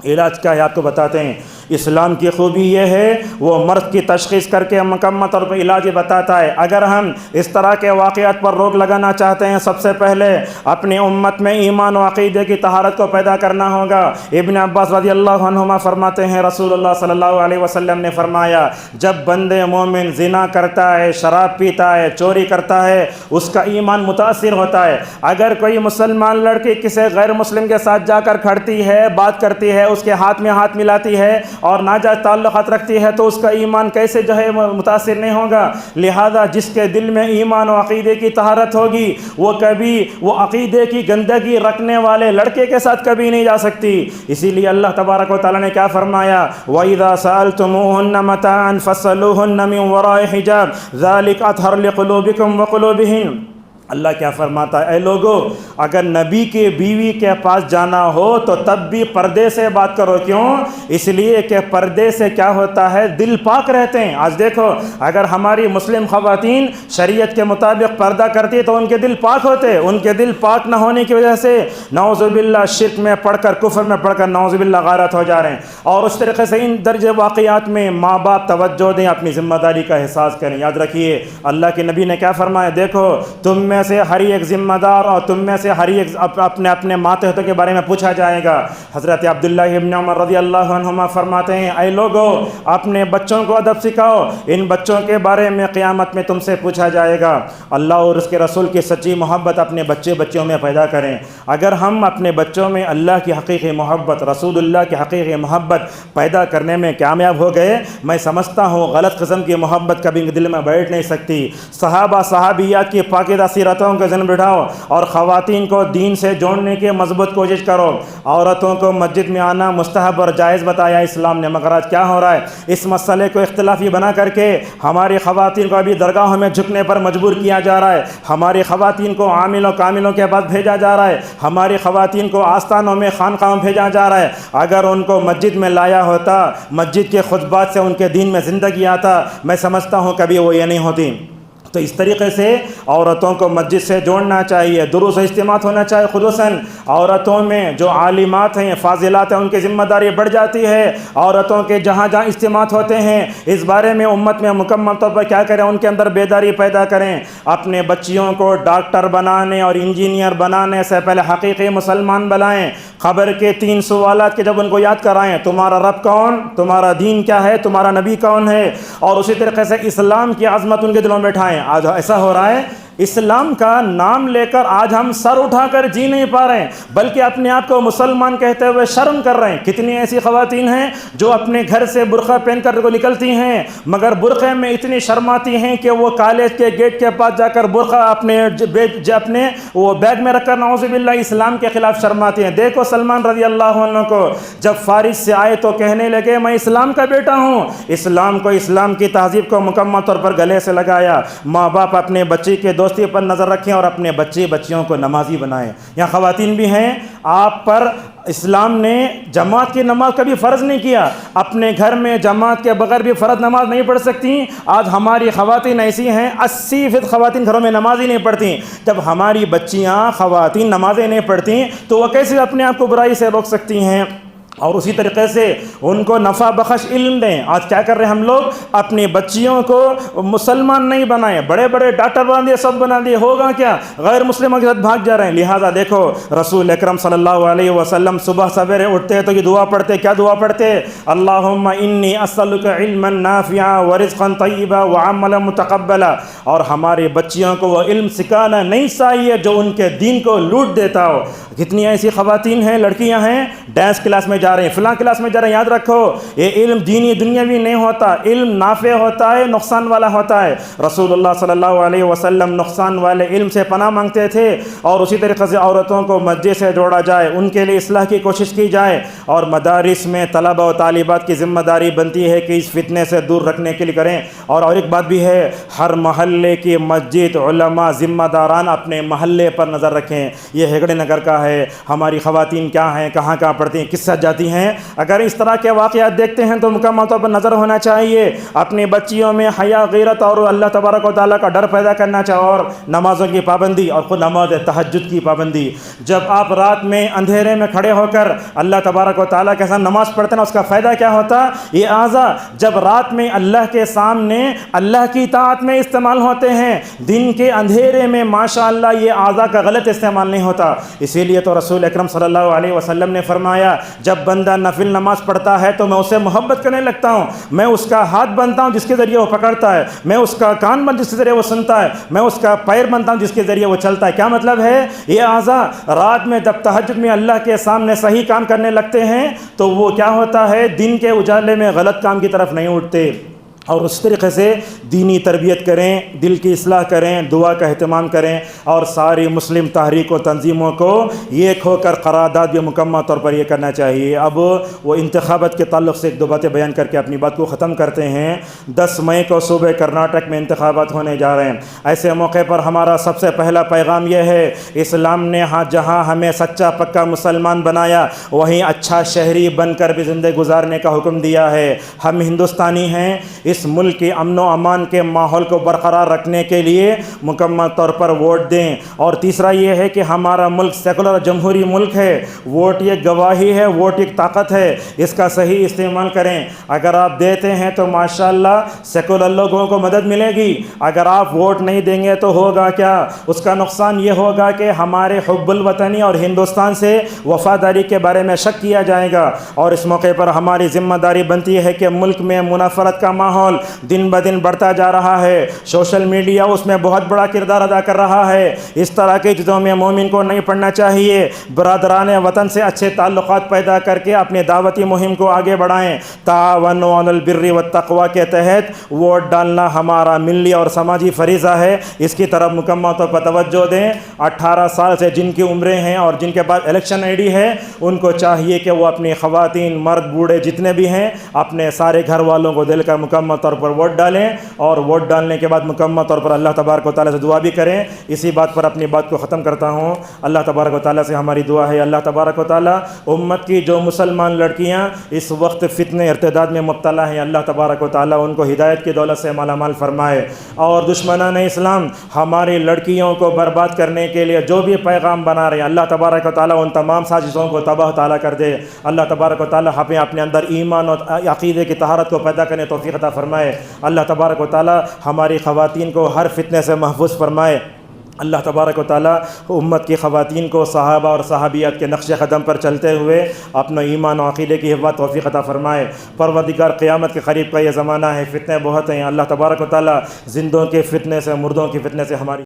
علاج کیا ہے آپ کو بتاتے ہیں۔ اسلام کی خوبی یہ ہے وہ مرض کی تشخیص کر کے مکمل طور پر علاج بتاتا ہے۔ اگر ہم اس طرح کے واقعات پر روک لگانا چاہتے ہیں، سب سے پہلے اپنی امت میں ایمان و عقیدے کی طہارت کو پیدا کرنا ہوگا۔ ابن عباس رضی اللہ عنہما فرماتے ہیں رسول اللہ صلی اللہ علیہ وسلم نے فرمایا، جب بندے مومن زنا کرتا ہے، شراب پیتا ہے، چوری کرتا ہے، اس کا ایمان متاثر ہوتا ہے۔ اگر کوئی مسلمان لڑکی کسی غیر مسلم کے ساتھ جا کر کھڑتی ہے، بات کرتی ہے، اس کے ہاتھ میں ہاتھ ملاتی ہے اور ناجائز تعلقات رکھتی ہے، تو اس کا ایمان کیسے متاثر نہیں ہوگا؟ لہذا جس کے دل میں ایمان و عقیدے کی طہارت ہوگی، وہ کبھی وہ عقیدے کی گندگی رکھنے والے لڑکے کے ساتھ کبھی نہیں جا سکتی۔ اسی لیے اللہ تبارک و تعالیٰ نے کیا فرمایا؟ وَإِذَا سَأَلْتُمُوهُنَّ مَتَاعًا فَاسْأَلُوهُنَّ مِنْ وَرَاءِ حِجَابٍ ذَلِكَ أَطْهَرُ لِقُلُوبِكُمْ وَقُلُوبِهِنْ۔ اللہ کیا فرماتا ہے؟ اے لوگو، اگر نبی کے بیوی کے پاس جانا ہو تو تب بھی پردے سے بات کرو۔ کیوں؟ اس لیے کہ پردے سے کیا ہوتا ہے؟ دل پاک رہتے ہیں۔ آج دیکھو، اگر ہماری مسلم خواتین شریعت کے مطابق پردہ کرتی تو ان کے دل پاک ہوتے۔ ان کے دل پاک نہ ہونے کی وجہ سے نعوذ باللہ شرک میں پڑھ کر، کفر میں پڑھ کر نعوذ باللہ غارت ہو جا رہے ہیں۔ اور اس طریقے سے ان درجے واقعات میں ماں باپ توجہ دیں، اپنی ذمہ داری کا احساس کریں۔ یاد رکھیے اللہ کے نبی نے کیا فرمایا؟ دیکھو، تم میں سے ہر ایک ذمہ دار اور تم میں سے ہر ایک اپنے اپنے ماتحتوں کے بارے میں پوچھا جائے گا۔ حضرت عبداللہ ابن عمر رضی اللہ عنہما فرماتے ہیں، اے لوگو، اپنے بچوں کو ادب سکھاؤ، ان بچوں کے بارے میں قیامت میں تم سے پوچھا جائے گا۔ اللہ اور اس کے رسول کی سچی محبت اپنے بچوں میں پیدا کریں۔ اگر ہم اپنے بچوں میں اللہ کی حقیقی محبت، رسول اللہ کی حقیقی محبت پیدا کرنے میں کامیاب ہو گئے، میں سمجھتا ہوں غلط قسم کی محبت کبھی دل میں بیٹھ نہیں سکتی۔ صحابہ صحابیات کی پاکیزہ سیرتوں کو ذہن بٹھاؤ اور خواتین کو دین سے جوڑنے کی مضبوط کوشش کرو۔ عورتوں کو مسجد میں آنا مستحب اور جائز بتایا اسلام نے، مگر آج کیا ہو رہا ہے؟ اس مسئلے کو اختلافی بنا کر کے ہماری خواتین کو ابھی درگاہوں میں جھکنے پر مجبور کیا جا رہا ہے، ہماری خواتین کو عامل و کاملوں کے پاس بھیجا جا رہا ہے، ہماری خواتین کو آستانوں میں خانقاہوں میں بھیجا جا رہا ہے۔ اگر ان کو مسجد میں لایا ہوتا، مسجد کے خطبات سے ان کے دین میں زندگی آتا، میں سمجھتا ہوں کبھی وہ یہ نہیں ہوتی۔ تو اس طریقے سے عورتوں کو مسجد سے جوڑنا چاہیے، دروس و اجتماعات ہونا چاہیے۔ خصوصاً عورتوں میں جو عالمات ہیں، فاضلات ہیں، ان کی ذمہ داری بڑھ جاتی ہے۔ عورتوں کے جہاں جہاں اجتماعات ہوتے ہیں، اس بارے میں امت میں مکمل طور پر کیا کریں؟ ان کے اندر بیداری پیدا کریں۔ اپنے بچیوں کو ڈاکٹر بنانے اور انجینئر بنانے سے پہلے حقیقی مسلمان بنائیں۔ خبر کے 3 سوالات کے جب ان کو یاد کرائیں، تمہارا رب کون، تمہارا دین کیا ہے، تمہارا نبی کون ہے، اور اسی طریقے سے اسلام کی عظمت ان کے دلوں میں بٹھائیں۔ آج ایسا ہو رہا ہے، اسلام کا نام لے کر آج ہم سر اٹھا کر جی نہیں پا رہے ہیں، بلکہ اپنے آپ کو مسلمان کہتے ہوئے شرم کر رہے ہیں۔ کتنی ایسی خواتین ہیں جو اپنے گھر سے برقع پہن کر نکلتی ہیں، مگر برقعے میں اتنی شرماتی ہیں کہ وہ کالج کے گیٹ کے پاس جا کر برقع اپنے وہ بیگ میں رکھ کر نعوذ باللہ اسلام کے خلاف شرماتی ہیں۔ دیکھو سلمان رضی اللہ عنہ کو جب فارس سے آئے تو کہنے لگے میں اسلام کا بیٹا ہوں، اسلام کو، اسلام کی تہذیب کو مکمل طور پر گلے سے لگایا۔ ماں باپ اپنے بچی کے دوستی پر نظر رکھیں اور اپنے بچیوں کو نمازی بنائیں۔ یہاں خواتین بھی ہیں، آپ پر اسلام نے جماعت کی نماز کبھی فرض نہیں کیا، اپنے گھر میں جماعت کے بغیر بھی فرض نماز نہیں پڑھ سکتی۔ آج ہماری خواتین ایسی ہیں، 80% خواتین گھروں میں نماز ہی نہیں پڑھتی۔ جب ہماری بچیاں خواتین نمازیں نہیں پڑھتی تو وہ کیسے اپنے آپ کو برائی سے روک سکتی ہیں؟ اور اسی طریقے سے ان کو نفع بخش علم دیں۔ آج کیا کر رہے ہیں ہم لوگ؟ اپنی بچیوں کو مسلمان نہیں بنائے، بڑے بڑے ڈاکٹر بنا دیے، سب بنا دیے، ہوگا کیا؟ غیر مسلموں کے ساتھ بھاگ جا رہے ہیں۔ لہٰذا دیکھو رسول اکرم صلی اللہ علیہ وسلم صبح سویرے اٹھتے تو یہ دعا پڑھتے، کیا دعا پڑھتے؟ اللہم انی اسألک علما نافعا ورزقا طیبا وعملا متقبلا۔ اور ہماری بچیوں کو وہ علم سکھانا نہیں چاہیے جو ان کے دین کو لوٹ دیتا ہو۔ کتنی ایسی خواتین ہیں، لڑکیاں ہیں، ڈانس کلاس میں جا رہے ہیں، فلاں کلاس میں جا رہے ہیں۔ یاد رکھو یہ علم دینی دنیاوی نہیں ہوتا، علم نافع ہوتا ہے، نقصان والا ہوتا ہے۔ رسول اللہ صلی اللہ علیہ وسلم نقصان والے علم سے پناہ مانگتے تھے۔ اور اسی طریقے سے عورتوں کو مسجد سے جوڑا جائے، ان کے لیے اصلاح کی کوشش کی جائے، اور مدارس میں طلبہ و طالبات کی ذمہ داری بنتی ہے کہ اس فتنے سے دور رکھنے کے لیے کریں۔ اور ایک بات بھی ہے، ہر محلے کی مسجد علماء ذمہ داران اپنے محلے پر نظر رکھیں۔ یہ ہگڑے نگر کا ہے، ہماری خواتین کیا ہیں، کہاں کہاں پڑھتی ہیں، کس سے جاتی ہیں۔ اگر اس طرح کے واقعات دیکھتے ہیں تو مکمل طور پر نظر ہونا چاہیے، اپنی بچیوں میں حیا، غیرت اور اللہ تبارک و تعالیٰ کا ڈر پیدا کرنا چاہیے، اور نمازوں کی پابندی، اور خود نماز تہجد کی پابندی۔ جب آپ رات میں اندھیرے میں کھڑے ہو کر اللہ تبارک تبارک و تعالیٰ کے سامنے نماز پڑھتے ہیں نا، اس کا فائدہ کیا ہوتا؟ یہ اعضاء جب رات میں اللہ کے سامنے اللہ کی اطاعت میں استعمال ہوتے ہیں، دن کے اندھیرے میں ماشاءاللہ یہ اعضاء کا غلط استعمال نہیں ہوتا۔ اسی لیے تو رسول اکرم صلی اللہ علیہ وسلم نے فرمایا جب بندہ نفل نماز پڑھتا ہے تو میں اسے محبت کرنے لگتا ہوں، میں اس کا ہاتھ بنتا ہوں جس کے ذریعے وہ پکڑتا ہے، میں اس کا کان بن جس کے ذریعے وہ سنتا ہے، میں اس کا پیر بنتا ہوں جس کے ذریعے وہ چلتا ہے۔ کیا مطلب ہے؟ یہ اعضاء رات میں جب تہجد میں اللہ کے سامنے صحیح کام کرنے لگتے ہیں تو وہ کیا ہوتا ہے، دن کے اجالے میں غلط کام کی طرف نہیں اٹھتے، اور اس طریقے سے دینی تربیت کریں، دل کی اصلاح کریں، دعا کا اہتمام کریں، اور ساری مسلم تحریک و تنظیموں کو یہ کھو کر قرارداد بھی مکمل طور پر یہ کرنا چاہیے۔ اب وہ انتخابات کے تعلق سے ایک دو باتیں بیان کر کے اپنی بات کو ختم کرتے ہیں۔ 10 مئی کو صوبہ کرناٹک میں انتخابات ہونے جا رہے ہیں۔ ایسے موقع پر ہمارا سب سے پہلا پیغام یہ ہے، اسلام نے جہاں ہمیں سچا پکا مسلمان بنایا وہیں اچھا شہری بن کر بھی زندگی گزارنے کا حکم دیا ہے۔ ہم ہندوستانی ہیں، اس ملک کے امن و امان کے ماحول کو برقرار رکھنے کے لیے مکمل طور پر ووٹ دیں۔ اور تیسرا یہ ہے کہ ہمارا ملک سیکولر جمہوری ملک ہے، ووٹ ایک گواہی ہے، ووٹ ایک طاقت ہے، اس کا صحیح استعمال کریں۔ اگر آپ دیتے ہیں تو ماشاءاللہ سیکولر لوگوں کو مدد ملے گی، اگر آپ ووٹ نہیں دیں گے تو ہوگا کیا؟ اس کا نقصان یہ ہوگا کہ ہمارے حب الوطنی اور ہندوستان سے وفاداری کے بارے میں شک کیا جائے گا۔ اور اس موقع پر ہماری ذمہ داری بنتی ہے کہ ملک میں منافرت کا ماحول دن بدن بڑھتا جا رہا ہے، سوشل میڈیا اس میں بہت بڑا کردار ادا کر رہا ہے۔ اس طرح کی چیزوں میں مومن کو نہیں پڑنا چاہیے۔ برادران وطن سے اچھے تعلقات پیدا کر کے اپنے دعوتی مہم کو آگے بڑھائیں۔ تعاونوا علی البر والتقوی کے تحت ووٹ ڈالنا ہمارا ملی اور سماجی فریضہ ہے، اس کی طرف مکمل طور پر توجہ دیں۔ 18 سال سے جن کی عمریں ہیں اور جن کے پاس الیکشن آئی ڈی ہے ان کو چاہیے کہ وہ اپنی خواتین، مرد، بوڑھے جتنے بھی ہیں اپنے سارے گھر والوں کو دل کر مکمل طور پر ووٹ ڈالیں، اور ووٹ ڈالنے کے بعد مکمل طور پر اللہ تبارک و تعالیٰ سے دعا بھی کریں۔ اسی بات پر اپنی بات کو ختم کرتا ہوں۔ اللہ تبارک و تعالیٰ سے ہماری دعا ہے، اللہ تبارک و تعالیٰ امت کی جو مسلمان لڑکیاں اس وقت فتنہ ارتداد میں مبتلا ہیں، اللہ تبارک و تعالیٰ ان کو ہدایت کی دولت سے مالا مال فرمائے۔ اور دشمنان اسلام ہماری لڑکیوں کو برباد کرنے کے لیے جو بھی پیغام بنا رہے ہیں، اللہ تبارک و تعالیٰ ان تمام سازشوں کو تباہ تعالیٰ کر دے۔ اللہ تبارک و تعالیٰ ہمیں اپنے اندر ایمان اور عقیدے کی طہارت کو پیدا کرنے توفیق عطا فرمائے۔ اللہ تبارک و تعالیٰ ہماری خواتین کو ہر فتنے سے محفوظ فرمائے۔ اللہ تبارک و تعالیٰ امت کی خواتین کو صحابہ اور صحابیات کے نقش قدم پر چلتے ہوئے اپنا ایمان و عقیدے کی حفاظت توفیق عطا فرمائے۔ پروردگار قیامت کے قریب کا یہ زمانہ ہے، فتنے بہت ہیں، اللہ تبارک و تعالیٰ زندوں کے فتنے سے، مردوں کے فتنے سے ہماری